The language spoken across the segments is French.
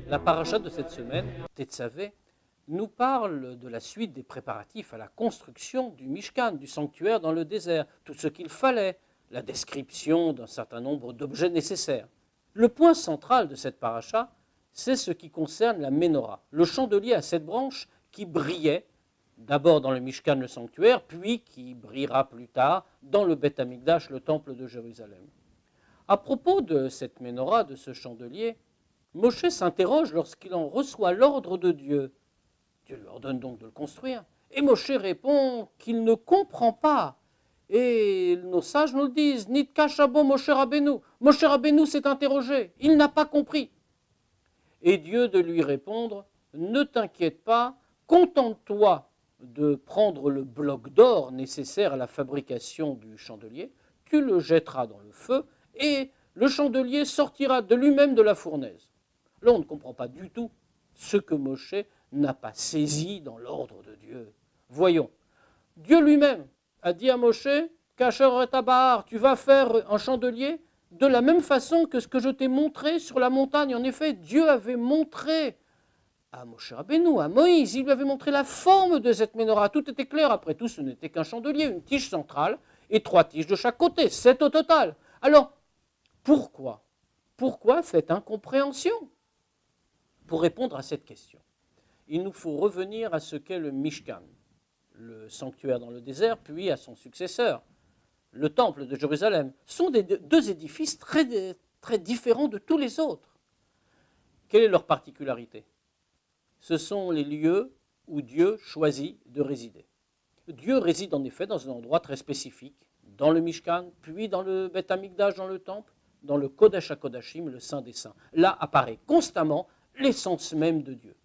La paracha de cette semaine, Tetzavé, nous parle de la suite des préparatifs à la construction du Mishkan, du sanctuaire dans le désert, tout ce qu'il fallait, la description d'un certain nombre d'objets nécessaires. Le point central de cette paracha, c'est ce qui concerne la Ménorah, le chandelier à 7 branches qui brillait d'abord dans le Mishkan, le sanctuaire, puis qui brillera plus tard dans le Beth Amikdash, le temple de Jérusalem. À propos de cette Ménorah, de ce chandelier, Moshe s'interroge lorsqu'il en reçoit l'ordre de Dieu. Dieu lui ordonne donc de le construire. Et Moshe répond qu'il ne comprend pas. Et nos sages nous le disent, Nitka Shabo Moshe Rabbeinu. Moshe Rabbeinu s'est interrogé, il n'a pas compris. Et Dieu de lui répondre, ne t'inquiète pas, contente-toi de prendre le bloc d'or nécessaire à la fabrication du chandelier, tu le jetteras dans le feu et le chandelier sortira de lui-même de la fournaise. Là, on ne comprend pas du tout ce que Moshe n'a pas saisi dans l'ordre de Dieu. Voyons, Dieu lui-même a dit à Moshe, Kasher et Tabar, tu vas faire un chandelier de la même façon que ce que je t'ai montré sur la montagne. En effet, Dieu avait montré à Moshe Rabbeinu, à Moïse, il lui avait montré la forme de cette Ménorah. Tout était clair, après tout, ce n'était qu'un chandelier, une tige centrale et 3 tiges de chaque côté, 7 au total. Alors, pourquoi cette incompréhension? Pour répondre à cette question, il nous faut revenir à ce qu'est le Mishkan, le sanctuaire dans le désert, puis à son successeur, le temple de Jérusalem. Ce sont deux édifices très, très différents de tous les autres. Quelle est leur particularité? Ce sont les lieux où Dieu choisit de résider. Dieu réside en effet dans un endroit très spécifique, dans le Mishkan, puis dans le Beth Amikdash, dans le temple, dans le Kodesh HaKodashim, le Saint des Saints. Là apparaît constamment l'essence même de Dieu.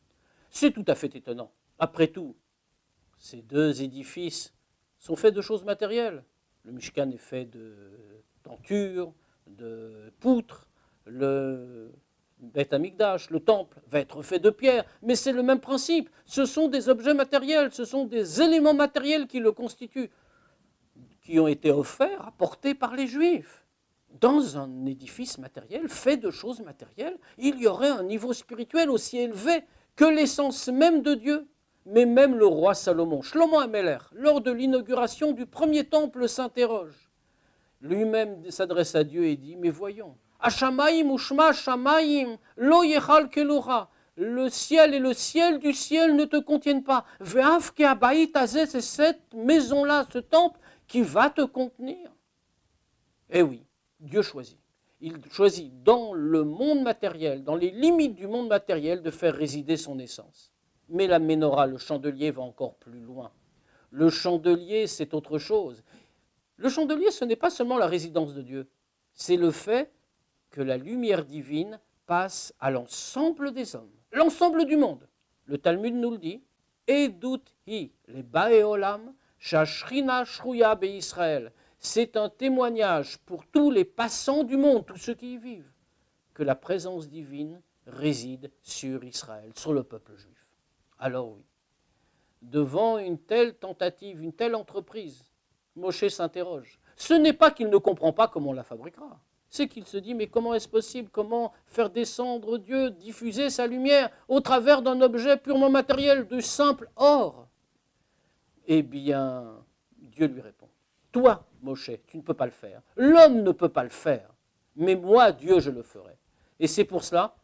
C'est tout à fait étonnant. Après tout, ces deux édifices sont faits de choses matérielles. Le Mishkan est fait de tentures, de poutres, le Beth Amikdash, le temple, va être fait de pierre, mais c'est le même principe. Ce sont des objets matériels, ce sont des éléments matériels qui le constituent, qui ont été offerts, apportés par les Juifs. Dans un édifice matériel, fait de choses matérielles, il y aurait un niveau spirituel aussi élevé que l'essence même de Dieu. Mais même le roi Salomon, Shlomo HaMelech, lors de l'inauguration du premier temple, s'interroge. Lui-même s'adresse à Dieu et dit, mais voyons, Hashamaim ushma shamaim lo yechal kelora. Le ciel et le ciel du ciel ne te contiennent pas. Ve'af ke habayit hazeh, c'est cette maison-là, ce temple, qui va te contenir. Eh oui, Dieu choisit. Il choisit dans le monde matériel, dans les limites du monde matériel, de faire résider son essence. Mais la Ménorah, le chandelier, va encore plus loin. Le chandelier, c'est autre chose. Le chandelier, ce n'est pas seulement la résidence de Dieu, c'est le fait que la lumière divine passe à l'ensemble des hommes, l'ensemble du monde. Le Talmud nous le dit, Edut hi le bae olam, shashrina shruya be Israël. C'est un témoignage pour tous les passants du monde, tous ceux qui y vivent, que la présence divine réside sur Israël, sur le peuple juif. Alors oui, devant une telle tentative, une telle entreprise, Moshe s'interroge. Ce n'est pas qu'il ne comprend pas comment on la fabriquera, c'est qu'il se dit, mais comment est-ce possible? Comment faire descendre Dieu, diffuser sa lumière au travers d'un objet purement matériel, du simple or? Eh bien, Dieu lui répond. Toi, Moshe, tu ne peux pas le faire. L'homme ne peut pas le faire. Mais moi, Dieu, je le ferai. Et c'est pour cela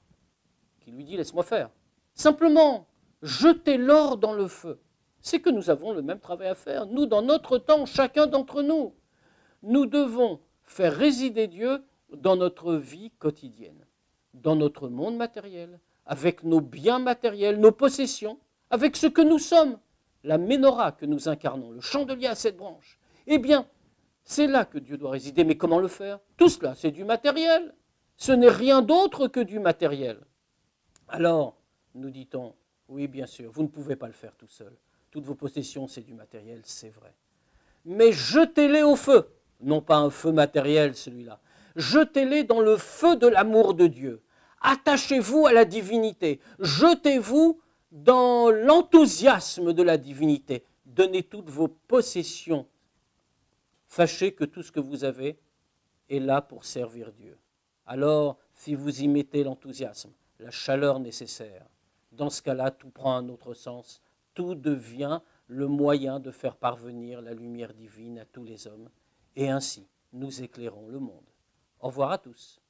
qu'il lui dit, laisse-moi faire. Simplement, jeter l'or dans le feu. C'est que nous avons le même travail à faire. Nous, dans notre temps, chacun d'entre nous, nous devons faire résider Dieu dans notre vie quotidienne, dans notre monde matériel, avec nos biens matériels, nos possessions, avec ce que nous sommes, la Ménorah que nous incarnons, le chandelier à 7 branches. Eh bien, c'est là que Dieu doit résider. Mais comment le faire? Tout cela, c'est du matériel. Ce n'est rien d'autre que du matériel. Alors, nous dit-on, oui, bien sûr, vous ne pouvez pas le faire tout seul. Toutes vos possessions, c'est du matériel, c'est vrai. Mais jetez-les au feu. Non pas un feu matériel, celui-là. Jetez-les dans le feu de l'amour de Dieu. Attachez-vous à la divinité. Jetez-vous dans l'enthousiasme de la divinité. Donnez toutes vos possessions. Sachez que tout ce que vous avez est là pour servir Dieu. Alors, si vous y mettez l'enthousiasme, la chaleur nécessaire. Dans ce cas-là, tout prend un autre sens. Tout devient le moyen de faire parvenir la lumière divine à tous les hommes. Et ainsi, nous éclairons le monde. Au revoir à tous.